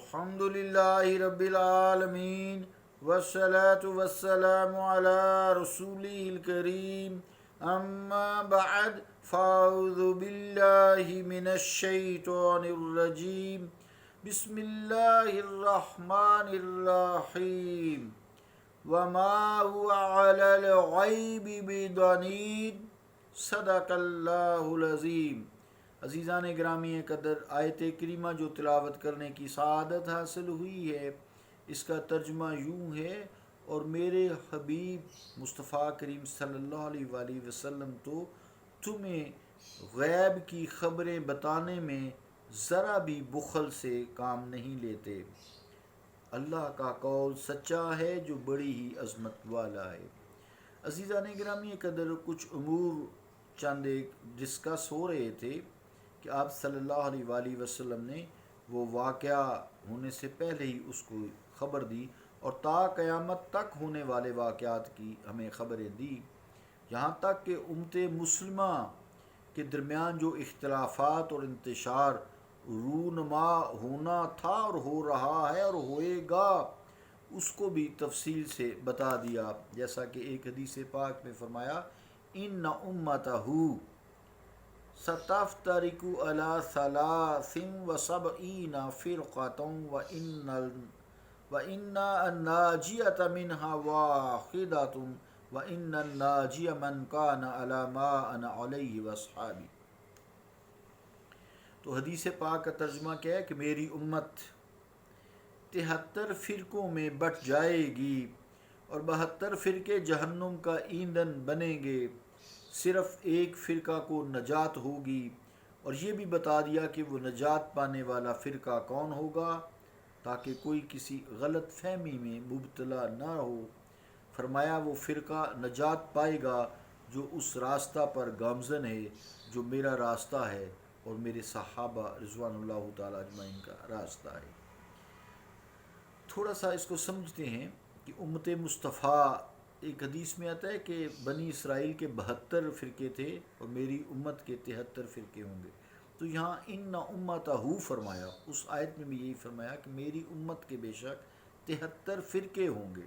الحمد للہ رب العالمین والصلاة والسلام علی رسولہ الکریم اما بعد فاعوذ باللہ من الشیطان الرجیم بسم اللہ الرحمن الرحیم وما هو علی الغیب بضنین صدق اللہ العظیم۔ عزیزان گرامی قدر، آیت کریمہ جو تلاوت کرنے کی سعادت حاصل ہوئی ہے، اس کا ترجمہ یوں ہے: اور میرے حبیب مصطفیٰ کریم صلی اللہ علیہ وآلہ وسلم تو تمہیں غیب کی خبریں بتانے میں ذرا بھی بخل سے کام نہیں لیتے۔ اللہ کا قول سچا ہے جو بڑی ہی عظمت والا ہے۔ عزیزان گرامی قدر، کچھ امور چند ڈسکس ہو رہے تھے کہ آپ صلی اللہ علیہ وآلہ وسلم نے وہ واقعہ ہونے سے پہلے ہی اس کو خبر دی اور تا قیامت تک ہونے والے واقعات کی ہمیں خبریں دی، یہاں تک کہ امت مسلمہ کے درمیان جو اختلافات اور انتشار رونما ہونا تھا اور ہو رہا ہے اور ہوئے گا، اس کو بھی تفصیل سے بتا دیا، جیسا کہ ایک حدیث پاک میں فرمایا: ان امتہ ستفترق علی ثلاث وسبعین فرقۃ وإن الناجیۃ منها واحدۃ وإن الناجی من کان علی ما انا علیہ واصحابی۔ تو حدیث پاک کا ترجمہ کیا ہے کہ میری امت 73 فرقوں میں بٹ جائے گی اور 72 فرقے جہنم کا ایندھن بنیں گے، صرف ایک فرقہ کو نجات ہوگی۔ اور یہ بھی بتا دیا کہ وہ نجات پانے والا فرقہ کون ہوگا، تاکہ کوئی کسی غلط فہمی میں مبتلا نہ ہو۔ فرمایا وہ فرقہ نجات پائے گا جو اس راستہ پر گامزن ہے جو میرا راستہ ہے اور میرے صحابہ رضوان اللہ تعالیٰ اجمعین کا راستہ ہے۔ تھوڑا سا اس کو سمجھتے ہیں کہ امت مصطفیٰ، ایک حدیث میں آتا ہے کہ بنی اسرائیل کے 72 فرقے تھے اور میری امت کے 73 فرقے ہوں گے۔ تو یہاں ان امتہ فرمایا، اس آیت میں بھی یہی فرمایا کہ میری امت کے بے شک 73 فرقے ہوں گے۔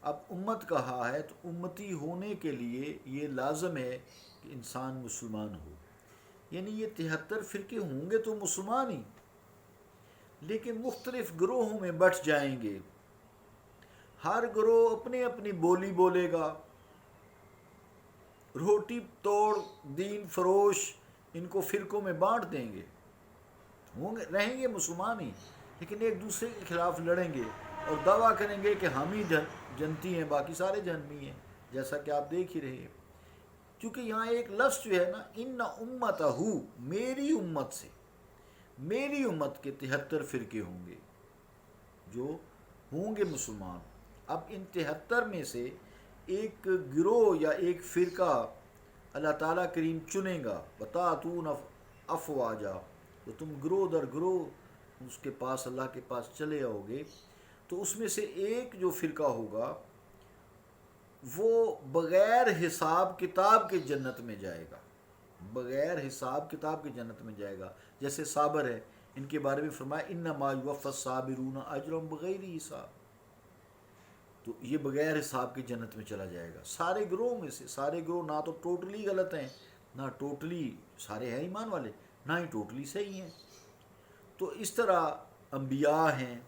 اب امت کہا ہے تو امتی ہونے کے لیے یہ لازم ہے کہ انسان مسلمان ہو، یعنی یہ 73 فرقے ہوں گے تو مسلمان ہی، لیکن مختلف گروہوں میں بٹ جائیں گے۔ ہر گروہ اپنی اپنی بولی بولے گا، روٹی توڑ دین فروش ان کو فرقوں میں بانٹ دیں گے، رہیں گے مسلمان ہی، لیکن ایک دوسرے کے خلاف لڑیں گے اور دعویٰ کریں گے کہ ہم ہی جنتی ہیں، باقی سارے جہنمی ہیں، جیسا کہ آپ دیکھ ہی رہے ہیں۔ کیونکہ یہاں ایک لفظ جو ہے نا، ان امتہ، میری امت سے، میری امت کے 73 فرقے ہوں گے جو ہوں گے مسلمان۔ اب ان 73 میں سے ایک گروہ یا ایک فرقہ اللہ تعالیٰ کریم چنے گا، وَتَأْتُونَ أَفْوَاجًا، تو تم گروہ در گروہ اس کے پاس، اللہ کے پاس چلے آؤ گے۔ تو اس میں سے ایک جو فرقہ ہوگا وہ بغیر حساب کتاب کے جنت میں جائے گا، بغیر حساب کتاب کے جنت میں جائے گا۔ جیسے صابر ہے، ان کے بارے میں فرمایا انما یوفی الصابرون اجرهم بغیر حساب، تو یہ بغیر حساب کے جنت میں چلا جائے گا۔ سارے گروہ میں سے، سارے گروہ نہ تو ٹوٹلی غلط ہیں، نہ ٹوٹلی سارے ہیں ایمان والے، نہ ہی ٹوٹلی صحیح ہیں۔ تو اس طرح انبیاء ہیں،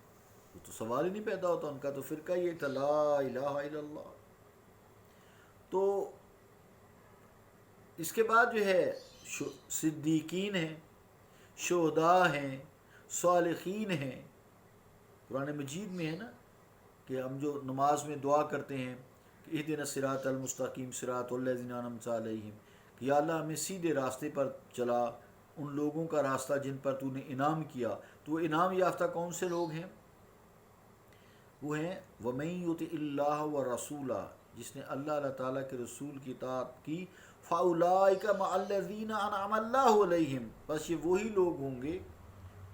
تو سوال ہی نہیں پیدا ہوتا، ان کا تو فرقہ یہ تھا لا الہ الا اللہ۔ تو اس کے بعد جو ہے صدیقین ہیں، شہداء ہیں، صالحین ہیں۔ قرآن مجید میں ہے نا کہ ہم جو نماز میں دعا کرتے ہیں کہ اہدنا الصراط المستقیم صراط الذین انعمت علیہم، کہ یا اللہ ہمیں سیدھے راستے پر چلا، ان لوگوں کا راستہ جن پر تو نے انعام کیا۔ تو وہ انعام یافتہ کون سے لوگ ہیں؟ وہ ہیں وَمَن یُطِعِ اللَّهَ وَرَسُولَهُ، جس نے اللہ تعالیٰ کے رسول کی اطاعت کی، فَأُولَٰئِکَ مَعَ الَّذِینَ أَنْعَمَ اللَّهُ عَلَیْہِم، بس یہ وہی لوگ ہوں گے،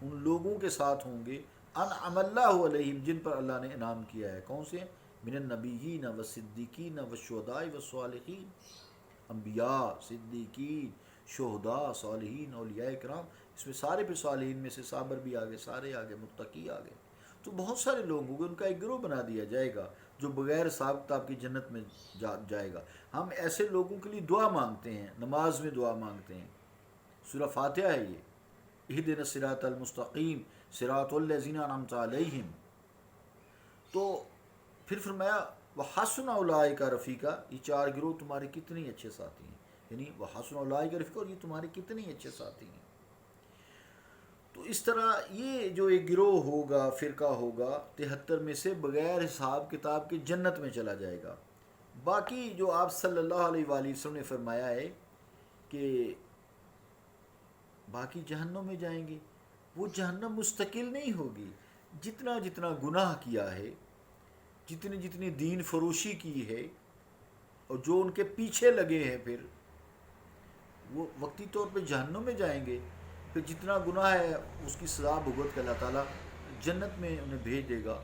ان لوگوں کے ساتھ ہوں گے انعم اللہ علیہم، جن پر اللہ نے انعام کیا ہے۔ کون سے؟ من النبیین والصدیقین والشہداء والصالحین، انبیاء، صدیقین، شہداء، صالحین، اولیاء کرام، اس میں سارے پھر صالحین میں سے صابر بھی آگے، سارے آگے، متقی آگے. تو بہت سارے لوگ ہوں گے، ان کا ایک گروہ بنا دیا جائے گا جو بغیر حساب کتاب کی جنت میں جائے گا. ہم ایسے لوگوں کے لیے دعا مانگتے ہیں، نماز میں دعا مانگتے ہیں. سورہ فاتحہ ہے یہ، اہدنا الصراط المستقیم صراط الذین انعمت علیہم. تو پھر فرمایا وحسن اولئک رفیقا، یہ چار گروہ تمہارے کتنے اچھے ساتھی ہیں، یعنی وحسن اولئک رفیقا، اور یہ تمہارے کتنے اچھے ساتھی ہیں. تو اس طرح یہ جو ایک گروہ ہوگا، فرقہ ہوگا 73 میں سے، بغیر حساب کتاب کے جنت میں چلا جائے گا. باقی جو آپ صلی اللہ علیہ وآلہ وسلم نے فرمایا ہے کہ باقی جہنم میں جائیں گے، وہ جہنم مستقل نہیں ہوگی. جتنا جتنا گناہ کیا ہے، جتنی جتنی دین فروشی کی ہے، اور جو ان کے پیچھے لگے ہیں، پھر وہ وقتی طور پہ جہنم میں جائیں گے. پھر جتنا گناہ ہے اس کی سزا بھگت کے اللہ تعالیٰ جنت میں انہیں بھیج دے گا.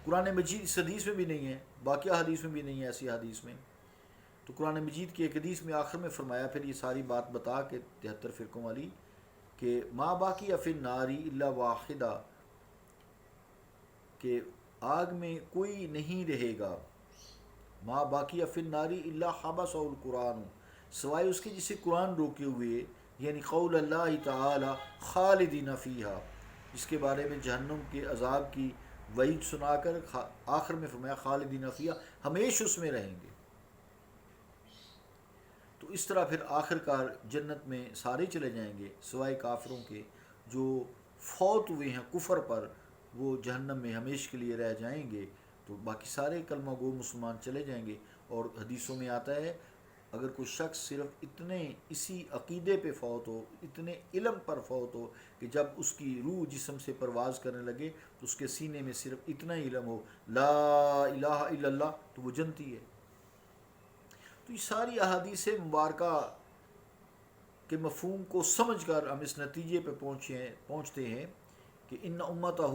قرآن مجید اس حدیث میں بھی نہیں ہے، باقی حدیث میں بھی نہیں ہے ایسی حدیث میں. تو قرآن مجید کی ایک حدیث میں آخر میں فرمایا پھر یہ ساری بات بتا کے 73 فرقوں والی، کہ ما باقی فی النار الا واحدہ، کہ آگ میں کوئی نہیں رہے گا، ما باقی فی النار الا حبسہ القرآن، سوائے اس کے جسے قرآن روکے ہوئے، یعنی قول اللہ تعالی خالدین فیہا، جس کے بارے میں جہنم کے عذاب کی وعید سنا کر آخر میں فرمایا خالدین فیہا، ہمیشہ اس میں رہیں گے. تو اس طرح پھر آخر کار جنت میں سارے چلے جائیں گے سوائے کافروں کے، جو فوت ہوئے ہیں کفر پر، وہ جہنم میں ہمیشہ کے لیے رہ جائیں گے. تو باقی سارے کلمہ گو مسلمان چلے جائیں گے. اور حدیثوں میں آتا ہے اگر کوئی شخص صرف اتنے اسی عقیدے پہ فوت ہو، اتنے علم پر فوت ہو کہ جب اس کی روح جسم سے پرواز کرنے لگے تو اس کے سینے میں صرف اتنا ہی علم ہو، لا الہ الا اللہ، تو وہ جنتی ہے. تو یہ ساری احادیث مبارکہ کے مفہوم کو سمجھ کر ہم اس نتیجے پہ پہنچتے ہیں کہ ان امتہ،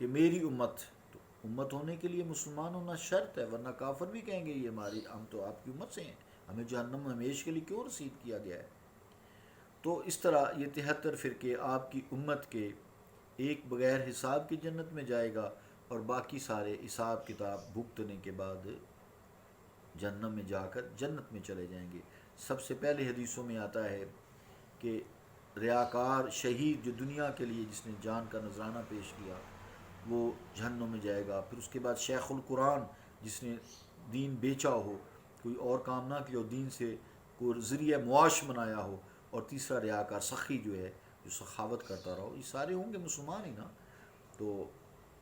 کہ میری امت. تو امت ہونے کے لیے مسلمان ہونا شرط ہے، ورنہ کافر بھی کہیں گے یہ ہماری، ہم تو آپ کی امت سے ہیں، ہمیں جہنم میں ہمیشہ کے لیے کیوں رسید کیا گیا ہے. تو اس طرح یہ 73 فرقے آپ کی امت کے، ایک بغیر حساب کی جنت میں جائے گا، اور باقی سارے حساب کتاب بھگتنے کے بعد جہنم میں جا کر جنت میں چلے جائیں گے. سب سے پہلے حدیثوں میں آتا ہے کہ ریاکار شہید جو دنیا کے لیے جس نے جان کا نذرانہ پیش کیا، وہ جہنم میں جائے گا. پھر اس کے بعد شیخ القرآن جس نے دین بیچا ہو، کوئی اور کام نہ کیا ہو، دین سے کوئی ذریعہ معاش بنایا ہو. اور تیسرا ریاکار سخی جو ہے، جو سخاوت کرتا رہو. یہ سارے ہوں گے مسلمان ہی نا. تو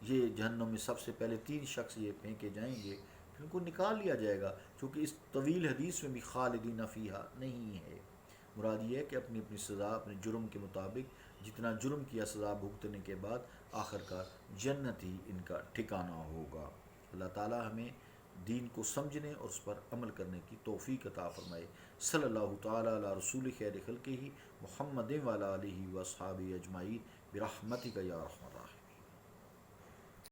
یہ جہنم میں سب سے پہلے 3 شخص یہ پھینکے جائیں گے، پھر ان کو نکال لیا جائے گا. چونکہ اس طویل حدیث میں بھی خالدین فیہا نہیں ہے. مراد یہ ہے کہ اپنی اپنی سزا اپنے جرم کے مطابق، جتنا جرم کیا سزا بھگتنے کے بعد آخر کار جنت ہی ان کا ٹھکانہ ہوگا. اللہ تعالی ہمیں دین کو سمجھنے اور اس پر عمل کرنے کی توفیق عطا فرمائے. صلی اللہ تعالی علی رسول خیر خلقہ محمد وعلی آلہ واصحابہ اجمعین برحمتک یا ارحم الراحمین.